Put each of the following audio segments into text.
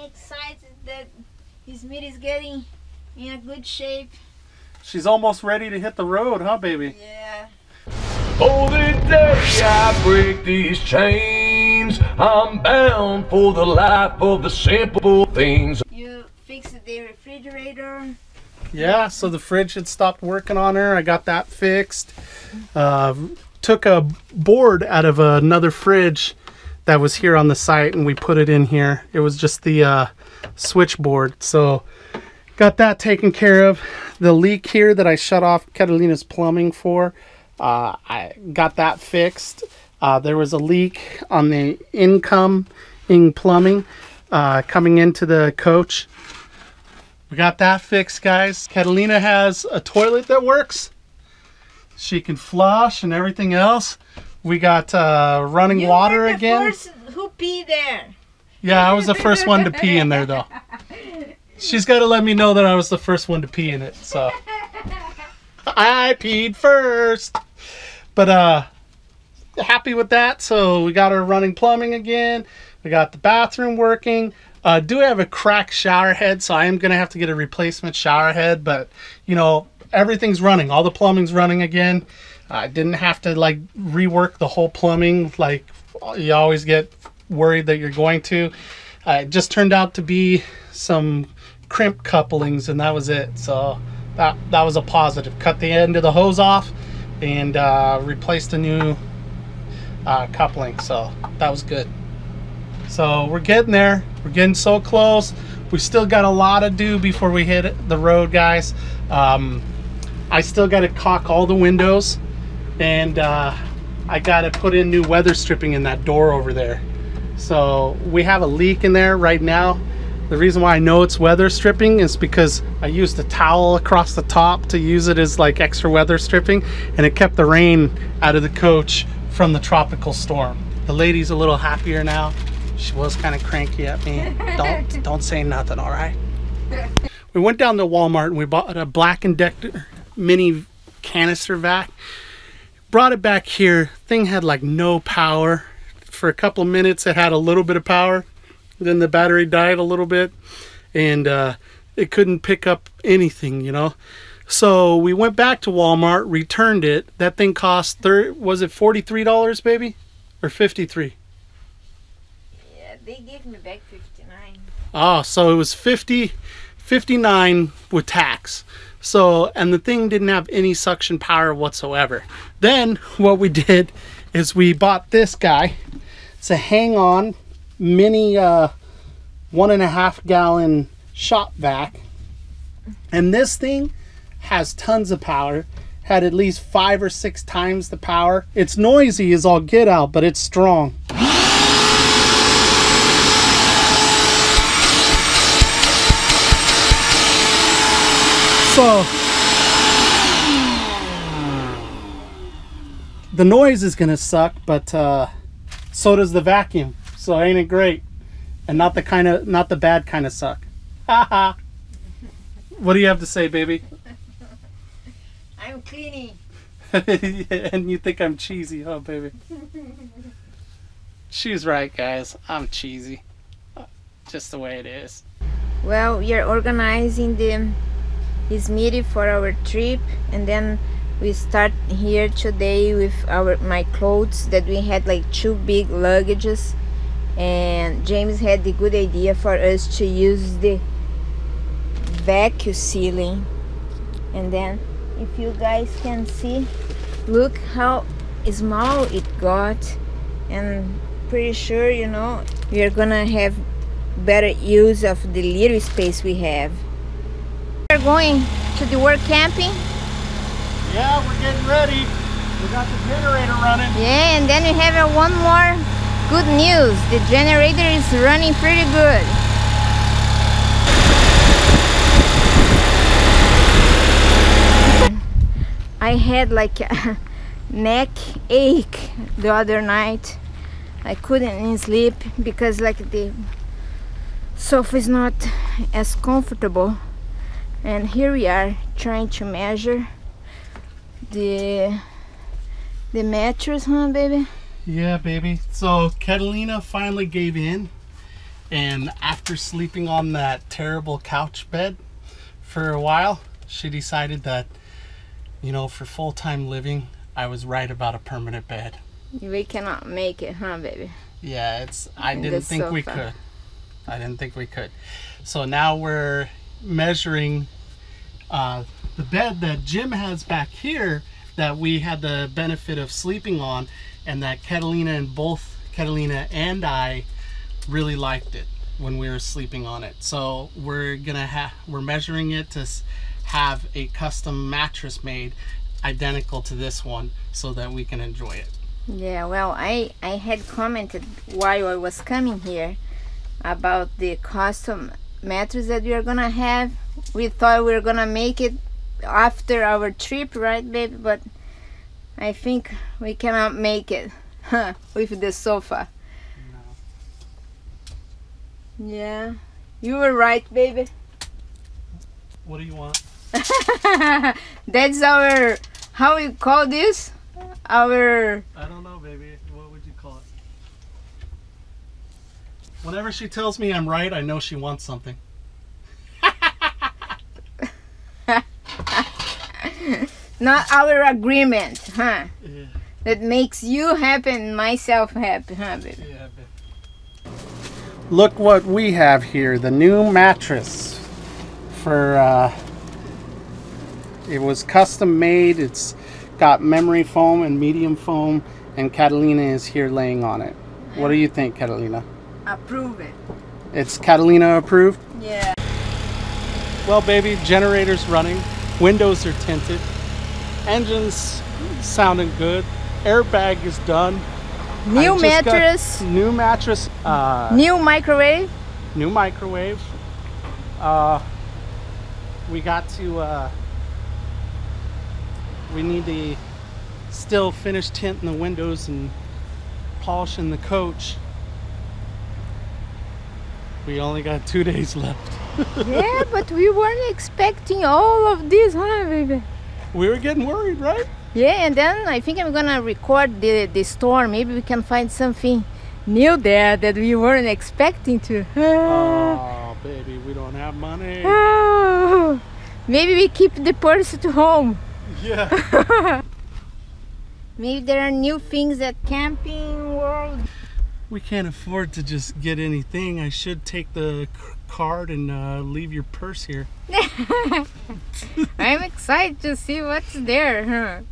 excited that his meat is getting in a good shape. She's almost ready to hit the road, huh, baby? Yeah. Oh, the day I break these chains, I'm bound for the life of the simple things. You fixed the refrigerator. Yeah, so the fridge had stopped working on her. I got that fixed. Took a board out of another fridge that was here on the site and we put it in here. It was just the switchboard. So got that taken care of. The leak here that I shut off Catalina's plumbing for, I got that fixed. There was a leak on the incoming plumbing coming into the coach. We got that fixed, guys. Catalina has a toilet that works. She can flush and everything else. We got running water again. You were the first who peed there. Yeah, I was the first one to pee in there, though. She's got to let me know that I was the first one to pee in it, so. I peed first. But happy with that. So we got our running plumbing again. We got the bathroom working. Do have a cracked shower head, so I am going to have to get a replacement shower head. But, you know, everything's running. All the plumbing's running again. I didn't have to, like, rework the whole plumbing like you always get worried that you're going to. It just turned out to be some crimp couplings, and that was it. So that was a positive. Cut the end of the hose off and replaced a new coupling. So that was good. So we're getting there. We're getting so close. We still got a lot to do before we hit the road, guys. I still got to caulk all the windows, and I got to put in new weather stripping in that door over there. So we have a leak in there right now. The reason why I know it's weather stripping is because I used a towel across the top to use it as like extra weather stripping, and it kept the rain out of the coach from the tropical storm. The lady's a little happier now. She was kind of cranky at me. Don't say nothing, all right? We went down to Walmart and we bought a Black & Decker mini canister vac. Brought it back here. Thing had like no power. For a couple of minutes it had a little bit of power. Then the battery died a little bit, and it couldn't pick up anything, you know. So we went back to Walmart, returned it. That thing cost was it $43, baby, or $53? They gave me back 59. Oh, so it was $59 with tax. So, and the thing didn't have any suction power whatsoever. Then what we did is we bought this guy. It's a hang-on mini 1.5 gallon shop vac. And this thing has tons of power. Had at least 5 or 6 times the power. It's noisy as all get out, but it's strong. So the noise is gonna suck, but so does the vacuum. So ain't it great? And not the bad kind of suck. Haha. What do you have to say, baby? I'm cleaning. And you think I'm cheesy, huh, baby? She's right, guys. I'm cheesy. Just the way it is. Well, we are organizing his meeting for our trip, and then we start here today with my clothes that we had like 2 big luggages, and James had the good idea for us to use the vacuum sealing. And then if you guys can see, look how small it got, and pretty sure, you know, we are gonna have better use of the little space we have. We're going to the Workamping. Yeah, we're getting ready. We got the generator running. Yeah, and then we have one more good news. The generator is running pretty good. I had like a neck ache the other night. I couldn't sleep because like the sofa is not as comfortable. And here we are trying to measure the mattress, huh, baby? Yeah, baby. So Catalina finally gave in, And after sleeping on that terrible couch bed for a while, she decided that, you know, for full-time living, I was right about a permanent bed. We cannot make it, huh, baby? Yeah, I didn't think we could. I didn't think we could. So now we're measuring the bed that Jim has back here that we had the benefit of sleeping on, and that Catalina and I really liked it when we were sleeping on it. So we're measuring it to have a custom mattress made identical to this one so that we can enjoy it. Yeah, well, I had commented while I was coming here about the custom mattress that we are gonna have. We thought we were gonna make it after our trip, right, babe? But I think we cannot make it with the sofa. No. Yeah, you were right, baby. What do you want? That's our, how we call this? Our... I don't know, baby. What would you call it? Whenever she tells me I'm right, I know she wants something. Not our agreement, huh? Yeah. That makes you happy and myself happy, huh, baby? Yeah, baby. Look what we have here, the new mattress for it was custom made. It's got memory foam and medium foam, and Catalina is here laying on it. What do you think, Catalina? Approve it. It's Catalina approved? Yeah. Well, baby, generator's running, windows are tinted, engine's sounding good, airbag is done. New mattress. New mattress. New microwave. New microwave. We got to, we need to still finish tinting the windows and polishing the coach. We only got 2 days left. Yeah, but we weren't expecting all of this, huh, baby? We were getting worried, right? Yeah, and then I think I'm gonna record the store. Maybe we can find something new there that we weren't expecting to. Oh, baby, we don't have money. Oh, maybe we keep the purse at home. Yeah. Maybe there are new things at Camping World. We can't afford to just get anything. I should take the card and leave your purse here. I'm excited to see what's there,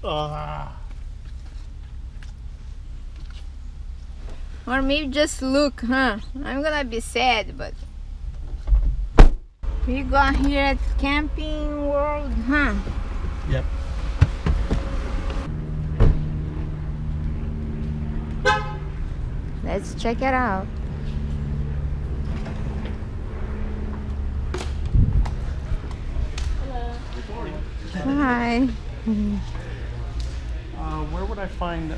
huh? Or maybe just look, huh? I'm gonna be sad, but we got here at Camping World, huh? Yep. Let's check it out. Hi. Where would I find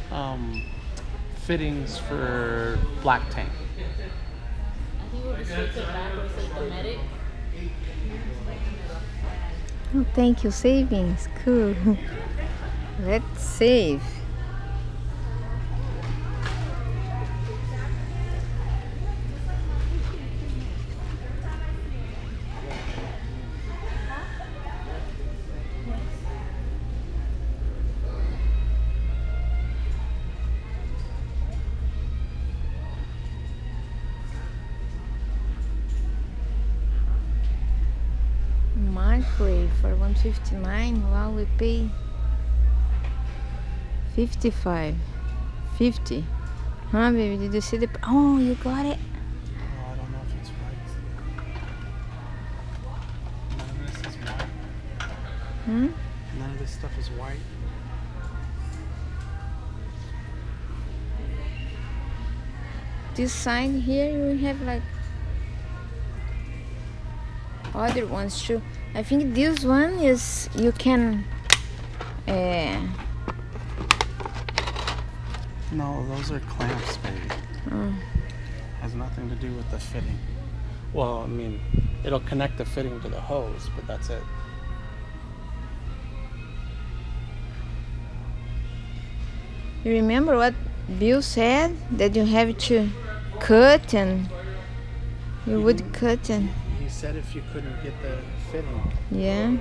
fittings for black tank? I think we'll just switch it backwards like the medic. Oh, thank you, savings. Cool. Let's save. Microwave for $159. Wow, we pay $55, $50. Huh, baby? Did you see the? Oh, you got it. Oh, I don't know if it's right. None of this is white. None of this stuff is white. This side here, we have like other ones too. I think this one is you can No, those are clamps, baby. Has nothing to do with the fitting. Well, I mean, it'll connect the fitting to the hose, but that's it. You remember what Bill said? That you have to cut and You would cut and He said if you couldn't get the fitting. yeah.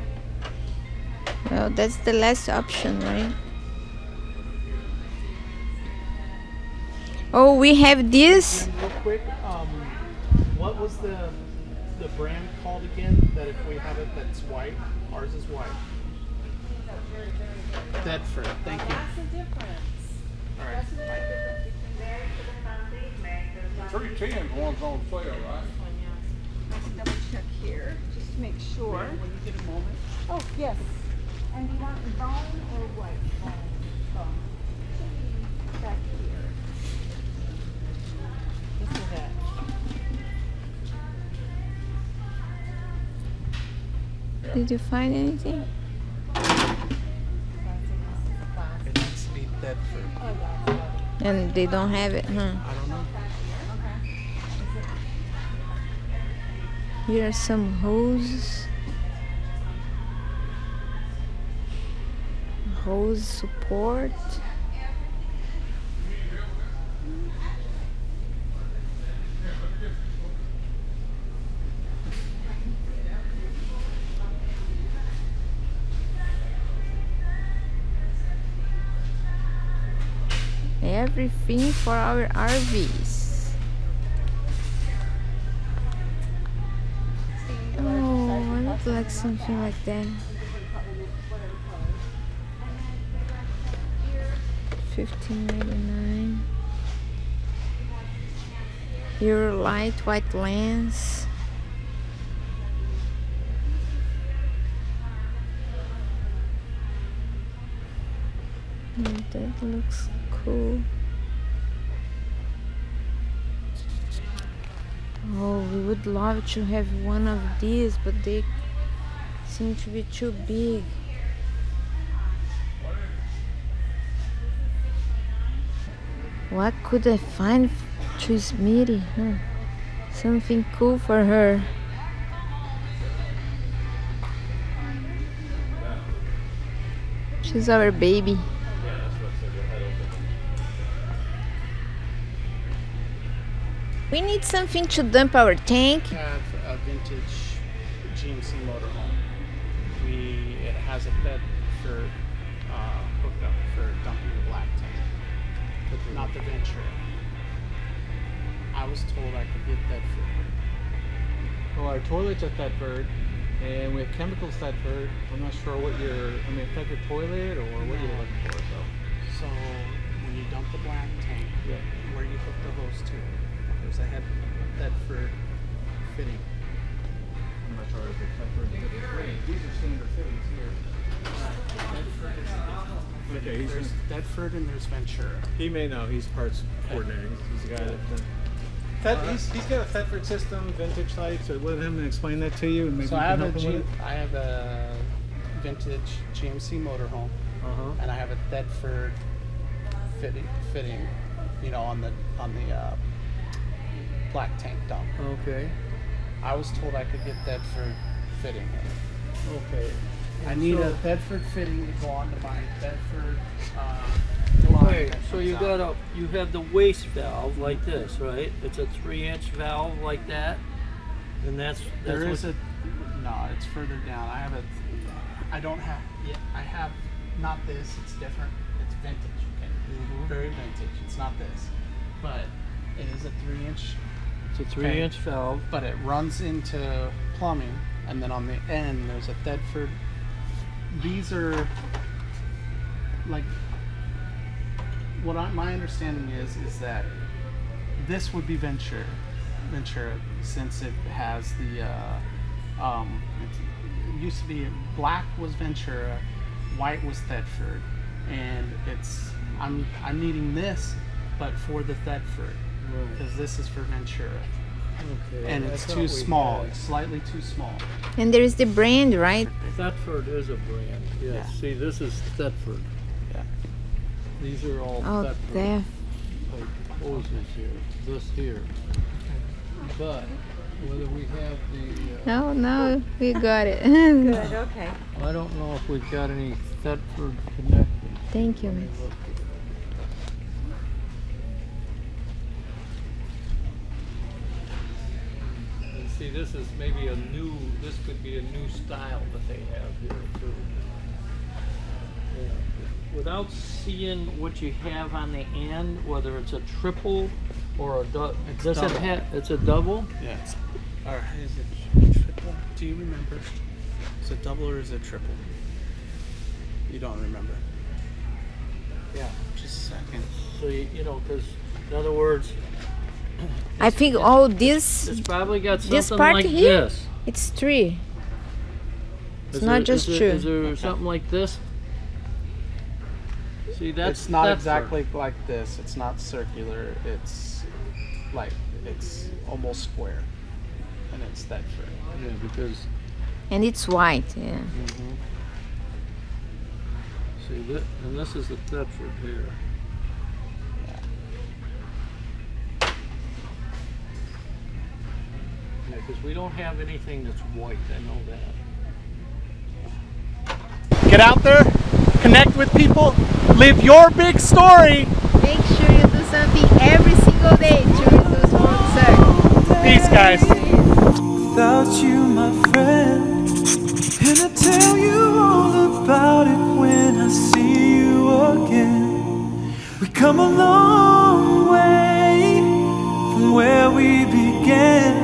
Well, that's the last option, right? Oh, we have this. Jim, real quick, what was the brand called again? That if we have it that's white, ours is white. Thedford. Thank you. That's the difference. All right. 310 one's on sale, right? Let's double check here, just to make sure. When you get a moment. Oh, yes. And you want bone or white? Bone. Should be back here. This is it. Did you find anything? It needs to be Thedford. And they don't have it, huh? I don't know. Here are some hoses. Hose support. Everything for our RVs. Oh, I would like something like that. $15.99. Your light white lens. That looks cool. Oh, we would love to have one of these, but they seem to be too big. What could I find to Smitty? Something cool for her. She's our baby. We need something to dump our tank. We have a vintage GMC Motorhome. It has a Thedford hookup for dumping the black tank, but not the Ventura. I was told I could get Thedford. Well, our toilet's at Thedford, and we have chemicals Thedford. I'm not sure what Thedford toilet or what you're looking for. So when you dump the black tank, Yeah. where you hook the hose to, there's a Thedford fitting. I'm not sure if it's Thedford. These are standard fittings here. Okay, There's Thedford and there's Ventura. he may know. He's parts coordinating. He's the guy that. He's got a Thedford system, vintage type. So let him explain that to you, and maybe So you I can have help him with it. I have a vintage GMC Motorhome, and I have a Thedford fitting, on the black tank dump. Okay. I was told I could get Thedford fitting. Okay. I need a Thedford fitting to go onto my Thedford. Okay, so you have the waste valve like this, right? It's a 3-inch valve like that, and that's It's further down. I have not this. It's different. It's vintage. Okay, very vintage. It's not this, but it is a 3-inch. It's a 3-inch valve. But it runs into plumbing, and then on the end there's a Thedford. These are like my understanding is that this would be Ventura, since it has the it used to be black was Ventura, white was Thedford, and I'm needing this, but for the Thedford, because this is for Ventura. Okay. And it's too small. It's slightly too small. And there is the brand, right? Thetford is a brand. Yes. Yeah. See, this is Thetford. Yeah. These are all Oh, Thetford there. type hoses here. This here. But whether we have the, No, we got it. Good, okay. I don't know if we've got any Thetford connected. Thank you, miss. Look. see, this is maybe a new. This could be a new style that they have here too. Yeah. Without seeing what you have on the end, whether it's a triple or a double. Does it have? It's a double. Yeah. Or is it triple? Do you remember? Is it double or is it triple? You don't remember. Yeah. Just a second. So you know, because in other words, I think all this it's probably got something this part like here, this. it's 3. It's Is not there- just is 2. there- Is there something like this? See, that's It's not Thedford. exactly like this. It's not circular. It's like it's almost square, and it's Thedford. Yeah, because And it's white, yeah. see this, and this is the Thedford here. Yeah, because we don't have anything that's white. I know that. Get out there, connect with people, live your big story. Make sure you do something every single day to reduce road suck. Peace, guys. Without you, my friend, and I tell you all about it when I see you again. We come a long way from where we began.